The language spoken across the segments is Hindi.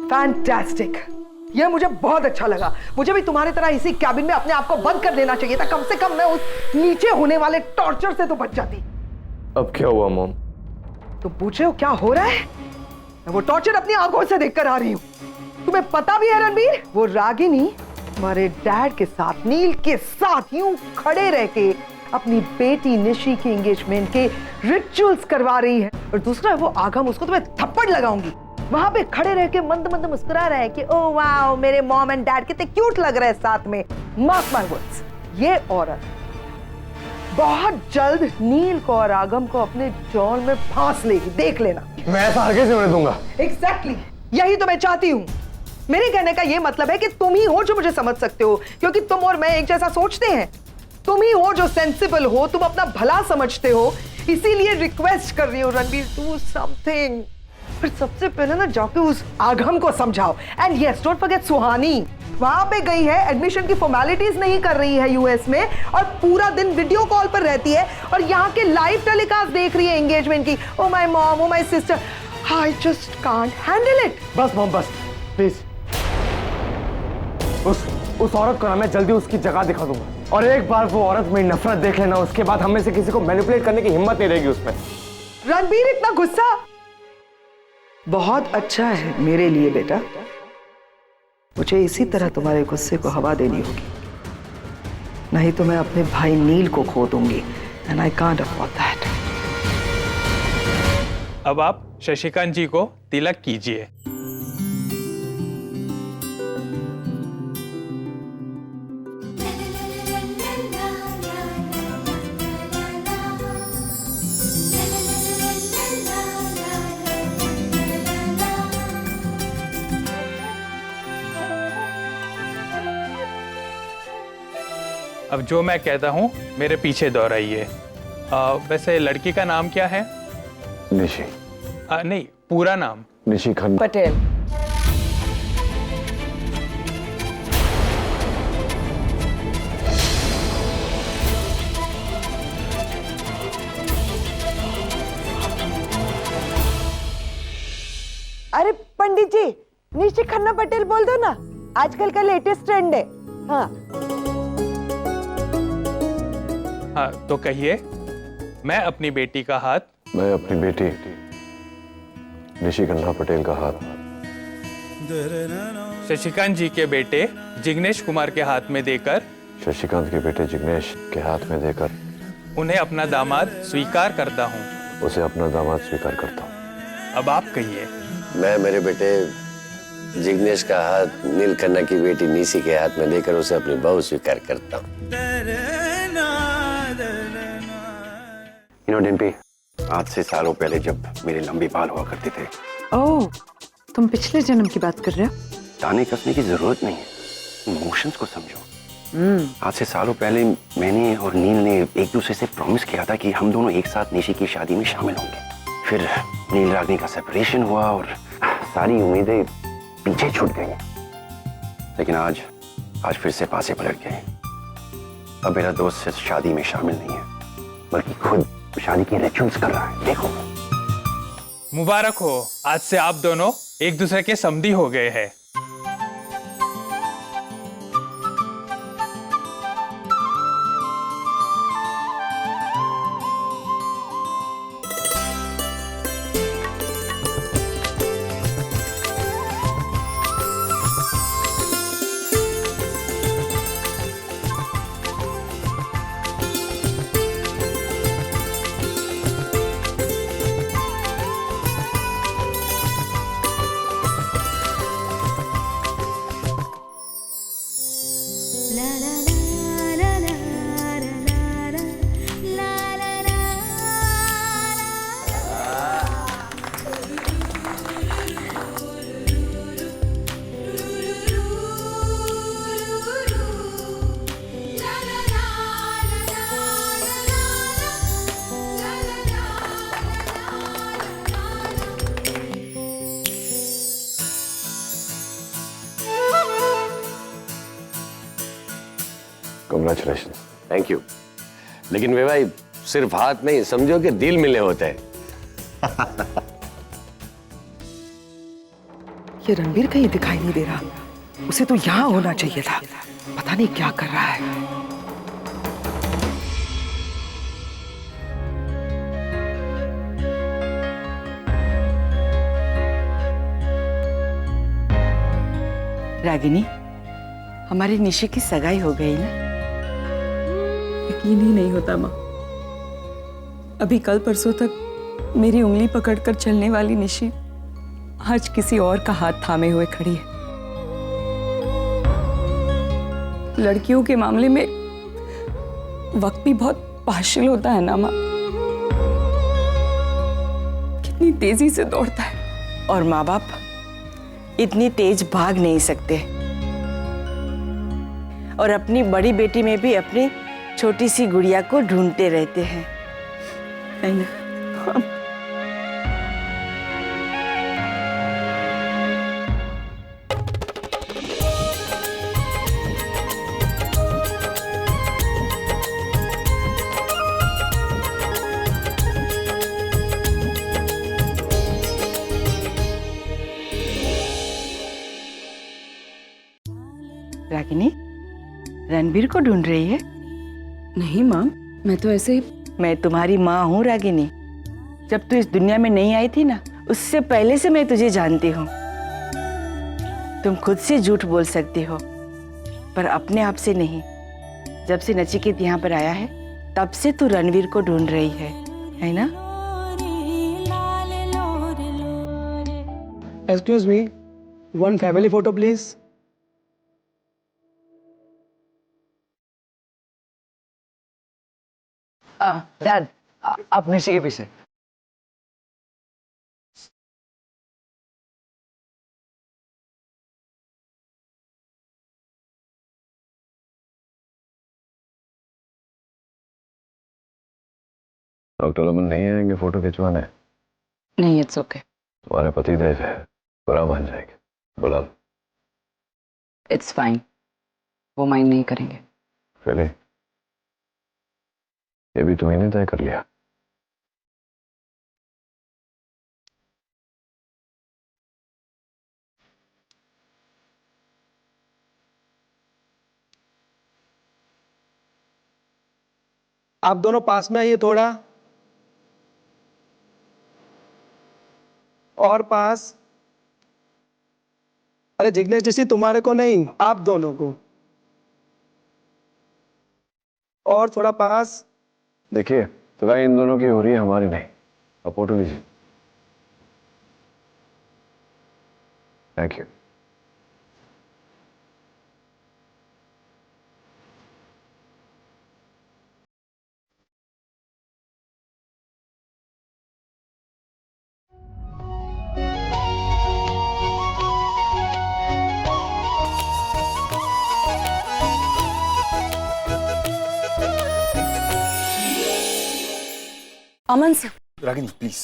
फैंटास्टिक, ये मुझे बहुत अच्छा लगा। मुझे भी तुम्हारी तरह इसी कैबिन में अपने आप को बंद कर लेना चाहिए था। कम से कम मैं उस नीचे होने वाले टॉर्चर से तो बच जाती। अब क्या हुआ मॉम? तुम पूछ रहे हो क्या हो रहा है? मैं वो टॉर्चर अपनी आंखों से देखकर आ रही हूँ। तुम्हें पता भी है रणबीर, वो रागिनी हमारे डैड के साथ, नील के साथ यूं खड़े रह के अपनी बेटी निशी के एंगेजमेंट के रिचुअल्स करवा रही है। और दूसरा वो आगम, उसको तो मैं थप्पड़ लगाऊंगी। वहां पे खड़े रह के मंद मंद मुस्कुरा रहा है कि ओ वाओ, मेरे मॉम एंड डैड कितने क्यूट लग रहे हैं साथ में। मार्क माय वर्ड्स, ये औरत बहुत जल्द नील को और आगम को अपने जाल में फांस लेगी, देख लेना। मैं ऐसा आगे से होने दूंगा। एग्जैक्टली, यही तो मैं चाहती हूँ। मेरे कहने का ये मतलब है कि तुम ही हो जो मुझे समझ सकते हो, क्योंकि तुम और मैं एक जैसा सोचते हैं। तुम ही हो जो सेंसिबल हो, तुम अपना भला समझते हो। इसीलिए रिक्वेस्ट कर रही हो रणबीर, डू समथिंग। फिर सबसे पहले ना जाके उस आगम को समझाओ। एंड यस, डोंट फॉरगेट सुहानी, वहां पे गई है, एडमिशन की फॉर्मेलिटीज नहीं कर रही है यूएस में, और पूरा दिन वीडियो कॉल पर रहती है और यहाँ के लाइव टेलीकास्ट देख रही है एंगेजमेंट की। Oh my mom, oh my sister, I just can't handle it. बस मॉम, बस प्लीज। उस औरत को ना मैं जल्दी उसकी जगह दिखा दूंगा, और एक बार वो औरत मेरी नफरत देख लेना, उसके बाद हम में से किसी को मैनिपुलेट करने की हिम्मत नहीं रहेगी उसमें। रणबीर, इतना गुस्सा बहुत अच्छा है मेरे लिए बेटा। मुझे इसी तरह तुम्हारे गुस्से को हवा देनी होगी, नहीं तो मैं अपने भाई नील को खो दूंगी। And I can't afford that. अब आप शशिकांत जी को तिलक कीजिए। अब जो मैं कहता हूँ मेरे पीछे दोहराइए। वैसे लड़की का नाम क्या है? निशी। नहीं, पूरा नाम। निशी खन्ना पटेल। अरे पंडित जी, निशी खन्ना पटेल बोल दो ना, आजकल का लेटेस्ट ट्रेंड है। हाँ हाँ, तो कहिए। मैं अपनी बेटी का हाथ, मैं अपनी बेटी निशी खन्ना पटेल का हाथ शशिकांत जी के बेटे जिग्नेश कुमार के हाथ में देकर, शशिकांत के बेटे जिग्नेश के हाथ में देकर उन्हें अपना दामाद स्वीकार करता हूँ। उसे अपना दामाद स्वीकार करता हूँ। अब आप कहिए। मैं मेरे बेटे जिग्नेश का हाथ नील खन्ना की बेटी निशी के हाथ में देकर उसे अपनी बहू स्वीकार करता हूँ। डिम्पी, आज से सालों पहले जब मेरे लंबे बाल हुआ करते थे। ओह, तुम पिछले जन्म की बात कर रहे हो? ताने कसने की जरूरत नहीं है, इमोशंस को समझो। आज से सालों पहले मैंने और नील ने एक दूसरे से प्रॉमिस किया था कि हम दोनों एक साथ निशी की शादी में शामिल होंगे। फिर नील रागनी का सेपरेशन हुआ और सारी उम्मीदें पीछे छूट गई। लेकिन आज फिर से पासे पलट गए। अब मेरा दोस्त सिर्फ शादी में शामिल नहीं है, बल्कि खुद शादी की रिचुअल्स कर रहा है। देखो, मुबारक हो, आज से आप दोनों एक दूसरे के समधी हो गए हैं। Congratulations. Thank you. लेकिन वे भाई, सिर्फ हाथ नहीं, समझो कि दिल मिले होते हैं। ये रणबीर कहीं दिखाई नहीं दे रहा, उसे तो यहाँ होना चाहिए था। पता नहीं क्या कर रहा है। रागिनी, हमारी निशी की सगाई हो गई ना? यकीन ही नहीं होता माँ। अभी कल परसों तक मेरी उंगली पकड़कर चलने वाली निशी आज किसी और का हाथ थामे हुए खड़ी है। लड़कियों के मामले में वक्त भी बहुत पार्शियल होता है ना माँ। कितनी तेजी से दौड़ता है। और माँ बाप इतनी तेज भाग नहीं सकते, और अपनी बड़ी बेटी में भी अपनी छोटी सी गुड़िया को ढूंढते रहते हैं, है ना? रागिनी, रणबीर को ढूंढ रही है? नहीं माँ, मैं तो ऐसे। मैं तुम्हारी माँ हूँ रागिनी। जब तू इस दुनिया में नहीं आई थी ना, उससे पहले से मैं तुझे जानती हूँ। तुम खुद से झूठ बोल सकती हो, पर अपने आप से नहीं। जब से नचिकेत यहाँ पर आया है, तब से तू रणवीर को ढूंढ रही है ना? Excuse me, one family photo please. Dad, आप निशी के पीछे। डॉक्टर अमन नहीं आएंगे फोटो खिंचवाने? नहीं, इट्स ओके। तुम्हारे पति देव है, बुरा मान जाएंगे, बुला लो। इट्स फाइन, वो माइंड नहीं करेंगे। चलिए, ये भी तुम्हें नहीं तय कर लिया? आप दोनों पास में आइए थोड़ा, और पास। अरे जिग्नेश जैसी तुम्हारे को नहीं, आप दोनों को। और थोड़ा पास। देखिए, सगाई इन दोनों की हो रही है, हमारी नहीं। अब फोटो लीजिए। Thank you. Aman sir. Ragini please.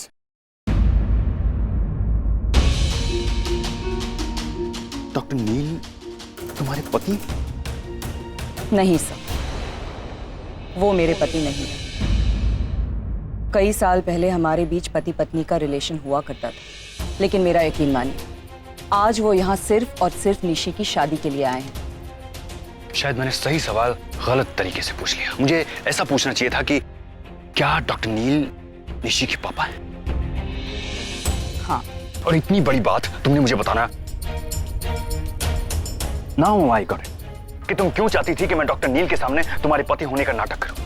Doctor Neel तुम्हारे पति? नहीं सर, वो मेरे पति नहीं है। कई साल पहले हमारे बीच पति पत्नी का रिलेशन हुआ करता था, लेकिन मेरा यकीन मानिए, आज वो यहाँ सिर्फ और सिर्फ निशी की शादी के लिए आए हैं। शायद मैंने सही सवाल गलत तरीके से पूछ लिया। मुझे ऐसा पूछना चाहिए था कि क्या डॉक्टर नील निशी के पापा हैं? हाँ। और इतनी बड़ी बात तुमने मुझे बताना। नाउ आई गॉट इट कि तुम क्यों चाहती थी कि मैं डॉक्टर नील के सामने तुम्हारे पति होने का नाटक करूं,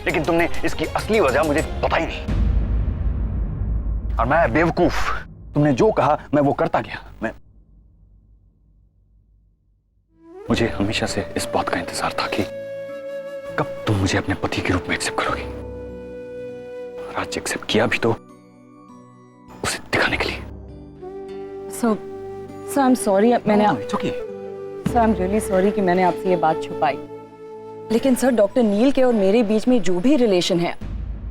लेकिन तुमने इसकी असली वजह मुझे बताई नहीं। और मैं बेवकूफ, तुमने जो कहा मैं वो करता गया। मुझे हमेशा से इस बात का इंतजार था कि कब तुम मुझे अपने पति के रूप में एक्सेप्ट करोगी। और आज एक्सेप्ट किया भी तो उसे दिखाने के लिए। सर आई एम सॉरी, मैंने sir I am really sorry कि मैंने आपसे ये बात छुपाई। लेकिन सर, डॉक्टर नील के और मेरे बीच में जो भी रिलेशन है,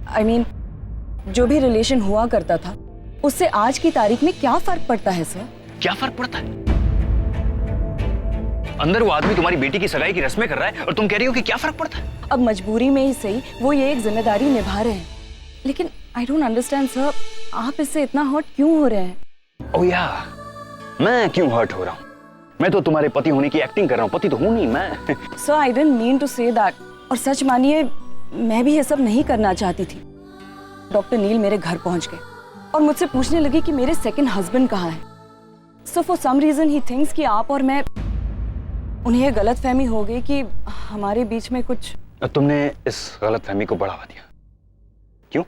आई मीन जो भी रिलेशन हुआ करता था, उससे आज की तारीख में क्या फर्क पड़ता है सर? क्या फर्क पड़ता है? अंदर वो आदमी तुम्हारी बेटी की सगाई की रस्में कर रहा है और तुम कह रही हो कि क्या फर्क पड़ता है? अब मजबूरी में ही सही, वो ये एक जिम्मेदारी निभा रहे हैं। लेकिन आई डोंट अंडरस्टैंड सर, आप इससे इतना हर्ट क्यों हो रहे हैं? ओह या, मैं क्यों हर्ट हो रहा हूँ? मैं तो तुम्हारे पति होने की एक्टिंग कर रहा हूँ, पति तो हूं नहीं मैं। Sir I didn't mean to say that. और सच मानिए मैं भी ये सब नहीं करना चाहती थी। डॉक्टर नील मेरे घर पहुंच गए और मुझसे पूछने लगे कि मेरे सेकंड हस्बैंड कहाँ है। So for some reason he thinks कि आप और मैं, उन्हें ये गलतफहमी हो गई कि हमारे बीच में कुछ। तुमने इस गलतफहमी को बढ़ावा दिया क्यों?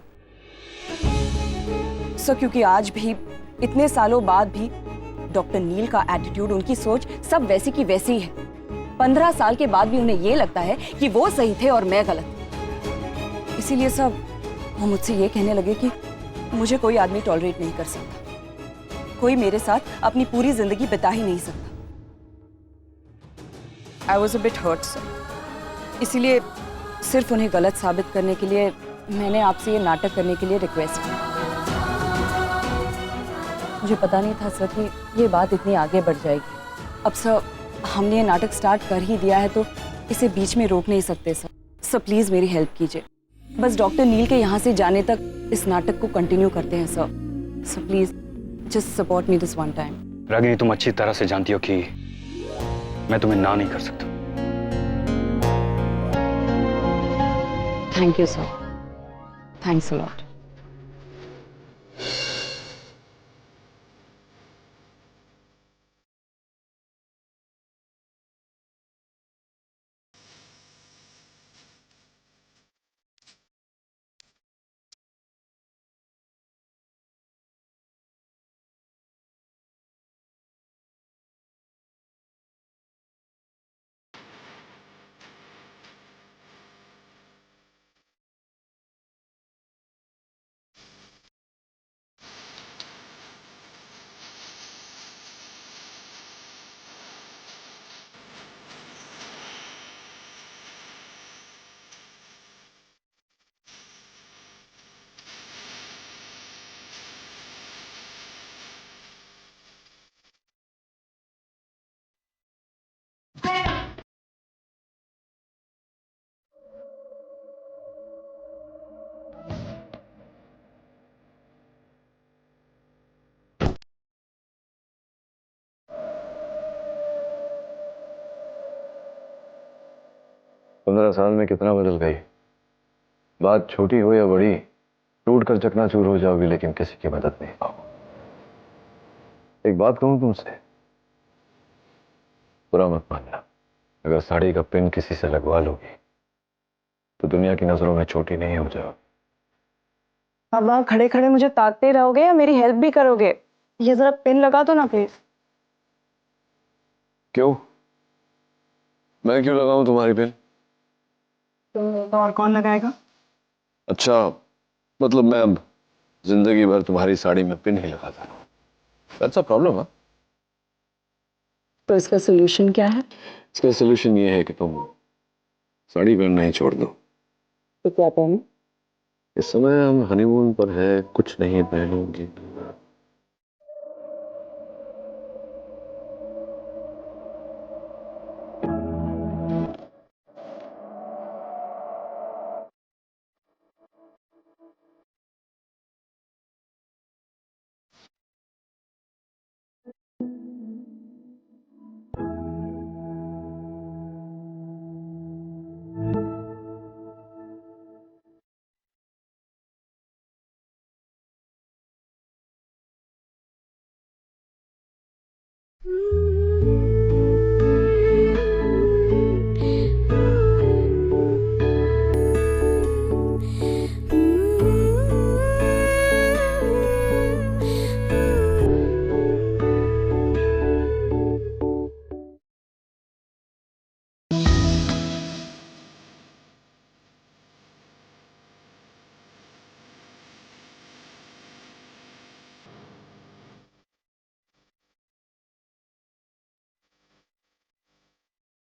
सर क्योंकि आज भी इतने सालों बाद भी डॉक्टर नील का एटीट्यूड, उनकी सोच सब वैसी की वैसी ही है। 15 साल के बाद भी उन्हें ये लगता है कि वो सही थे और मैं गलत। इसीलिए सब वो मुझसे ये कहने लगे कि मुझे कोई आदमी टॉलरेट नहीं कर सकता, कोई मेरे साथ अपनी पूरी जिंदगी बिता ही नहीं सकता। I was a bit hurt sir. इसीलिए सिर्फ उन्हें गलत साबित करने के लिए मैंने आपसे ये नाटक करने के लिए रिक्वेस्ट की। मुझे पता नहीं था सर कि ये बात इतनी आगे बढ़ जाएगी। अब सर हमने ये नाटक स्टार्ट कर ही दिया है तो इसे बीच में रोक नहीं सकते सर। सर प्लीज मेरी हेल्प कीजिए, बस डॉक्टर नील के यहाँ से जाने तक इस नाटक को कंटिन्यू करते हैं sir. Sir please just support me this one time. Ragini तुम अच्छी तरह से जानती हो कि मैं तुम्हें ना नहीं कर सकता। Thank you sir, thanks a lot. पंद्रह साल में कितना बदल गई। बात छोटी हो या बड़ी, टूट कर चकनाचूर हो जाओगी लेकिन किसी की मदद नहीं पाओगे। एक बात कहूं तुमसे, बुरा मत मानना, अगर साड़ी का पिन किसी से लगवा लोगी तो दुनिया की नजरों में छोटी नहीं हो जाओ। अब वहां खड़े खड़े मुझे ताकते रहोगे या मेरी हेल्प भी करोगे? ये जरा पिन लगा दो ना प्लीज। क्यों? मैं क्यों लगाऊं तुम्हारी पिन? तो और कौन लगाएगा? अच्छा, मतलब मैं अब जिंदगी भर तुम्हारी साड़ी में पिन ही लगाता हूं। That's a problem, हाँ? तो इसका सोल्यूशन क्या है? इसका सोल्यूशन ये है कि तुम साड़ी पहनना ही छोड़ दो। तो क्या पहनूं? इस समय हम हनीमून पर है, कुछ नहीं पहनूंगी।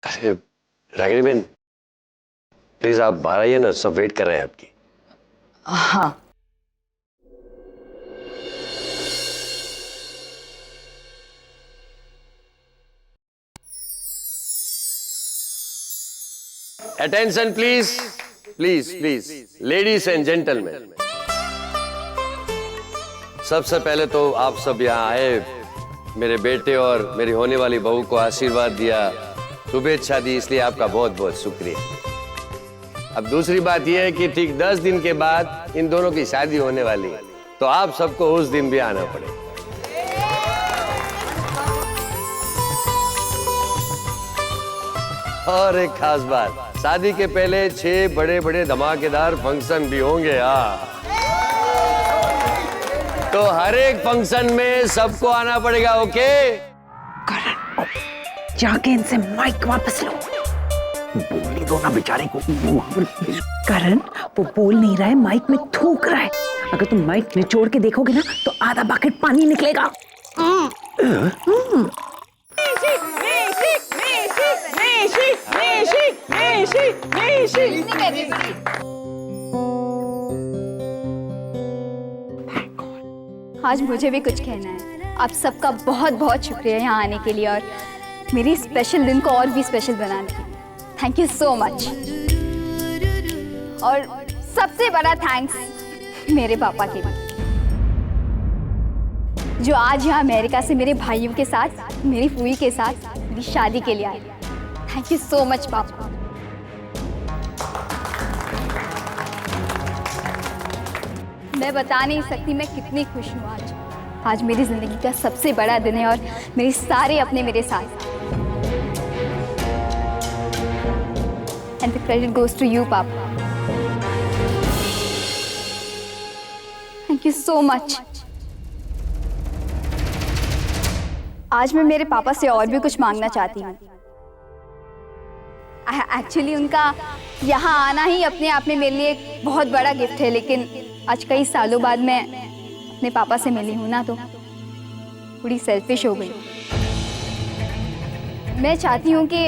अरे रागिनी बहन, प्लीज आप बाहर आइए ना, सब वेट कर रहे हैं आपकी। हाँ attention please, please please, ladies and gentleman. सबसे पहले तो आप सब यहाँ आए मेरे बेटे और मेरी होने वाली बहू को आशीर्वाद दिया, शुभेच्छा दी, इसलिए आपका बहुत बहुत शुक्रिया। अब दूसरी बात यह है कि ठीक 10 दिन के बाद इन दोनों की शादी होने वाली है, तो आप सबको उस दिन भी आना पड़ेगा। और एक खास बात, शादी के पहले 6 बड़े बड़े धमाकेदार फंक्शन भी होंगे। तो हर एक फंक्शन में सबको आना पड़ेगा, ओके? करण, जाके इनसे माइक वापस लो। बोलने दो ना बेचारे को। करण, वो बोल नहीं रहा है, माइक में थूक रहा है। अगर तुम माइक निचोड़ के देखोगे ना तो आधा बकेट पानी निकलेगा। आज मुझे भी कुछ कहना है। आप सबका बहुत बहुत शुक्रिया यहाँ आने के लिए और मेरी स्पेशल दिन को और भी स्पेशल बनाने के लिए। Thank you so much. और सबसे बड़ा थैंक्स मेरे पापा के लिए, जो आज यहाँ अमेरिका से मेरे भाइयों के साथ, मेरी फूई के साथ मेरी शादी के लिए आए। थैंक यू सो मच पापा। मैं बता नहीं सकती मैं कितनी खुश हूँ आज। आज मेरी जिंदगी का सबसे बड़ा दिन है और मेरे सारे अपने मेरे साथ। And the credit goes to you papa. Thank you so much. आज मैं मेरे पापा से और भी कुछ मांगना चाहती हूँ। एक्चुअली उनका यहाँ आना ही अपने आप में मेरे लिए एक बहुत बड़ा गिफ्ट है, लेकिन आज कई सालों बाद मैं अपने पापा से मिली हूँ ना, तो थोड़ी सेल्फिश हो गई। मैं चाहती हूँ कि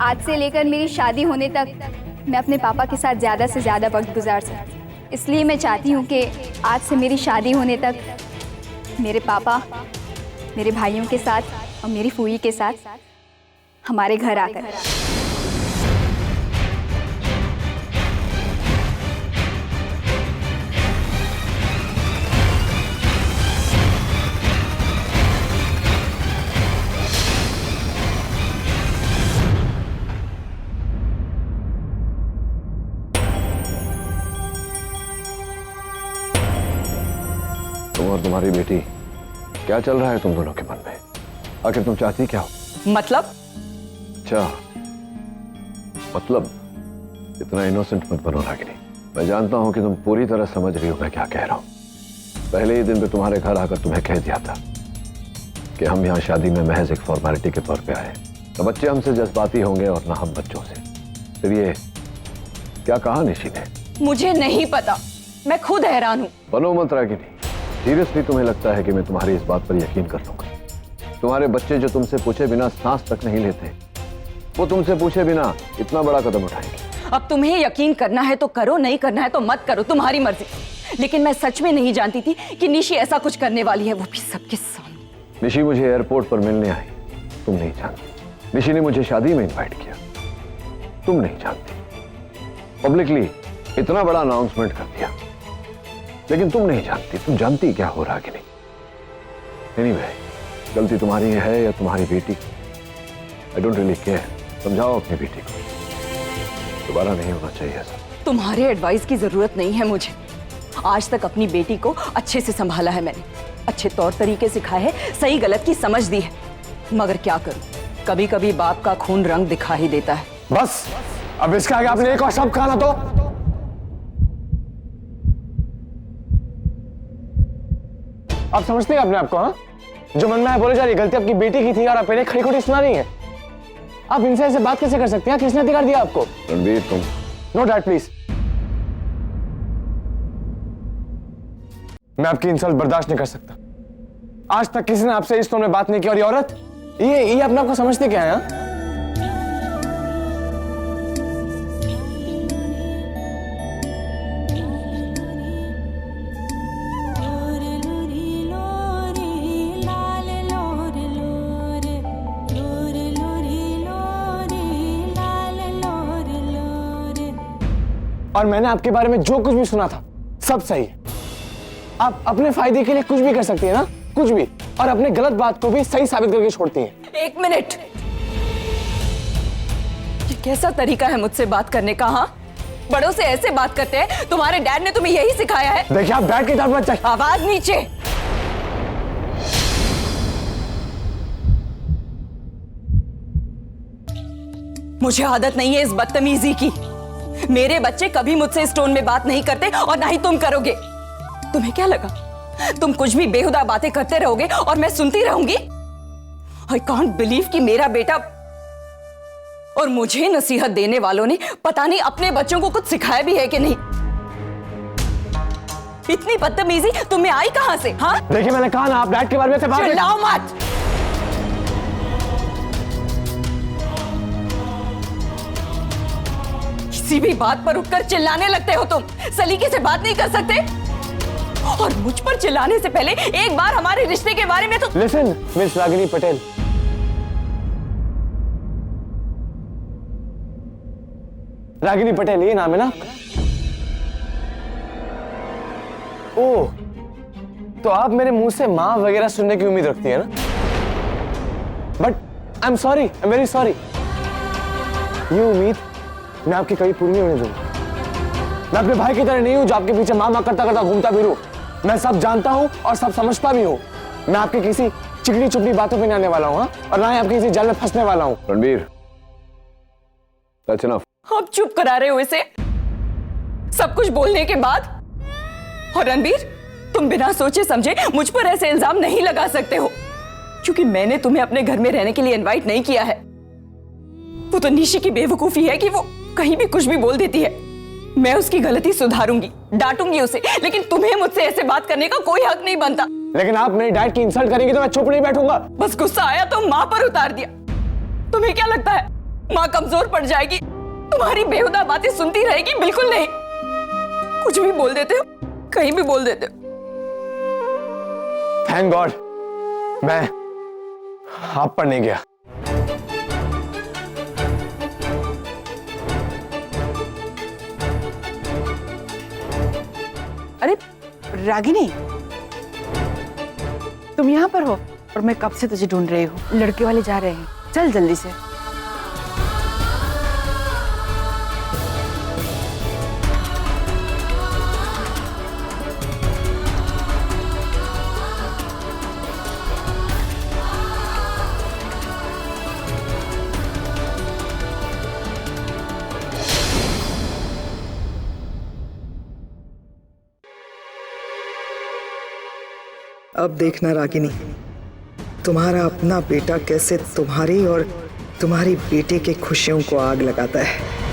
आज से लेकर मेरी शादी होने तक मैं अपने पापा के साथ ज़्यादा से ज़्यादा वक्त गुजार सकूँ। इसलिए मैं चाहती हूँ कि आज से मेरी शादी होने तक मेरे पापा मेरे भाइयों के साथ और मेरी फूई के साथ हमारे घर आकर। तुम और तुम्हारी बेटी, क्या चल रहा है तुम दोनों के मन में? आखिर तुम चाहती क्या हो? मतलब? अच्छा, मतलब इतना इनोसेंट मत बनो रागिनी। मैं जानता हूं कि तुम पूरी तरह समझ रही हो मैं क्या कह रहा हूं। पहले ही दिन पे तुम्हारे घर आकर तुम्हें कह दिया था कि हम यहाँ शादी में महज एक फॉर्मेलिटी के तौर पे आए। तो बच्चे हमसे जज्बाती होंगे और ना हम बच्चों से। फिर ये क्या कहा निशी ने? मुझे नहीं पता, मैं खुद हैरान हूँ। बनो मत रागिनी। सीरियसली तुम्हें लगता है कि मैं तुम्हारी इस बात पर यकीन कर लूंगा? तुम्हारे बच्चे जो तुमसे पूछे बिना सांस तक नहीं लेते, वो तुमसे पूछे बिना इतना बड़ा कदम उठाएंगे। अब तुम्हें यकीन करना है तो करो, नहीं करना है तो मत करो, तुम्हारी मर्जी। लेकिन मैं सच में नहीं जानती थी कि निशी ऐसा कुछ करने वाली है, वो भी सबके सामने। निशी मुझे एयरपोर्ट पर मिलने आई, तुम नहीं जानती। निशी ने मुझे शादी में इनवाइट किया, तुम नहीं जानती। पब्लिकली इतना बड़ा अनाउंसमेंट कर दिया, लेकिन तुम नहीं जानती। तुम जानती क्या हो रहा कि नहीं? एनीवे, गलती तुम्हारी है या तुम्हारी बेटी की, आई डोंट रियली केयर। समझाओ अपनी बेटी को, दोबारा नहीं होना चाहिए ऐसा। तुम्हारे एडवाइस की जरूरत नहीं है मुझे। आज तक अपनी बेटी को अच्छे से संभाला है मैंने, अच्छे तौर तरीके सिखाए हैं, सही गलत की समझ दी है। मगर क्या करूं, कभी कभी बाप का खून रंग दिखा ही देता है। बस, अब इसके आगे आपने एक और शब्द कहा ना तो आप समझते हैं अपने आप को? हाँ, जो मन में है बोले जा रही, गलती आपकी बेटी की थी और आप खड़ी खड़ी सुना रही हैं। आप इनसे ऐसे बात कैसे कर सकते हैं? किसने अधिकार दिया आपको? रणवीर, तुम नो डैड प्लीज। मैं आपकी इंसल्ट बर्दाश्त नहीं कर सकता। आज तक किसी ने आपसे इस टोन में बात नहीं की, और ये औरत, ये अपने आप को समझते क्या है? और मैंने आपके बारे में जो कुछ भी सुना था सब सही है। आप अपने फायदे के लिए कुछ भी कर सकती है ना, कुछ भी। और अपने गलत बात को भी सही साबित करके छोड़ती हैं। एक मिनट, ये कैसा तरीका है मुझसे बात करने का? हाँ, बड़ों से ऐसे बात करते हैं? तुम्हारे डैड ने तुम्हें यही सिखाया है? देखिए आप बैठ के दांत मत चाहिए। आवाज नीचे। मुझे आदत नहीं है इस बदतमीजी की। मेरे बच्चे कभी मुझसे इस टोन में बात नहीं करते और ना ही तुम करोगे। तुम्हें क्या लगा तुम कुछ भी बेहुदा बातें करते रहोगे और मैं सुनती रहूंगी? आई कांट बिलीव कि मेरा बेटा और मुझे नसीहत देने वालों ने पता नहीं अपने बच्चों को कुछ सिखाया भी है कि नहीं। इतनी बदतमीजी तुम्हें आई कहां से? हाँ, देखिए मैंने कहा ना, आप डैड के बारे में से बात चिल्लाओ मत। किसी भी बात पर उठकर चिल्लाने लगते हो तुम। सलीके से बात नहीं कर सकते? और मुझ पर चिल्लाने से पहले एक बार हमारे रिश्ते के बारे में तो लिसन मिस रागिनी पटेल, रागिनी पटेल ये नाम है ना? ओह, तो आप मेरे मुंह से माँ वगैरह सुनने की उम्मीद रखती है ना? But I am sorry, I am very sorry. ये उम्मीद मैं आपकी कभी पूरी नहीं होने दूंगा। मैं अपने भाई की तरह नहीं हूं जो आपके पीछे माँ करता करता घूमता फिरूं। मैं सब जानता हूं और सब समझता भी हूं। मैं आपकी किसी चिकनी चुपड़ी बातों पे नहीं आने वाला हूं, और ना ही आपके किसी जाल में फंसने वाला हूं। Ranbir, that's enough. आप चुप करा रहे हो इसे सब कुछ बोलने के बाद? और रणबीर, तुम बिना सोचे समझे मुझ पर ऐसे इल्जाम नहीं लगा सकते हो, क्योंकि मैंने तुम्हें अपने घर में रहने के लिए इनवाइट नहीं किया है। वो तो निशी की बेवकूफी है कि वो कहीं भी कुछ भी बोल देती है। मैं उसकी गलती सुधारूंगी, डांटूंगी उसे, लेकिन तुम्हें मुझसे ऐसे बात करने का कोई हक नहीं बनता। लेकिन आप मेरी डैड की इंसल्ट करेंगे तो मैं चुप नहीं बैठूंगा। बस गुस्सा आया तो माँ पर उतार दिया। तुम्हें क्या लगता है माँ कमजोर पड़ जाएगी? तुम्हारी बेहुदा बातें सुनती रहेगी? बिल्कुल नहीं। कुछ भी बोल देते हो, कहीं भी बोल देते हो। थैंक गॉड मैं आप पर नहीं गया। अरे रागिनी, तुम यहाँ पर हो और मैं कब से तुझे ढूंढ रही हूँ। लड़के वाले जा रहे हैं, चल जल्दी से। अब देखना रागिनी, तुम्हारा अपना बेटा कैसे तुम्हारी और तुम्हारी बेटे के खुशियों को आग लगाता है।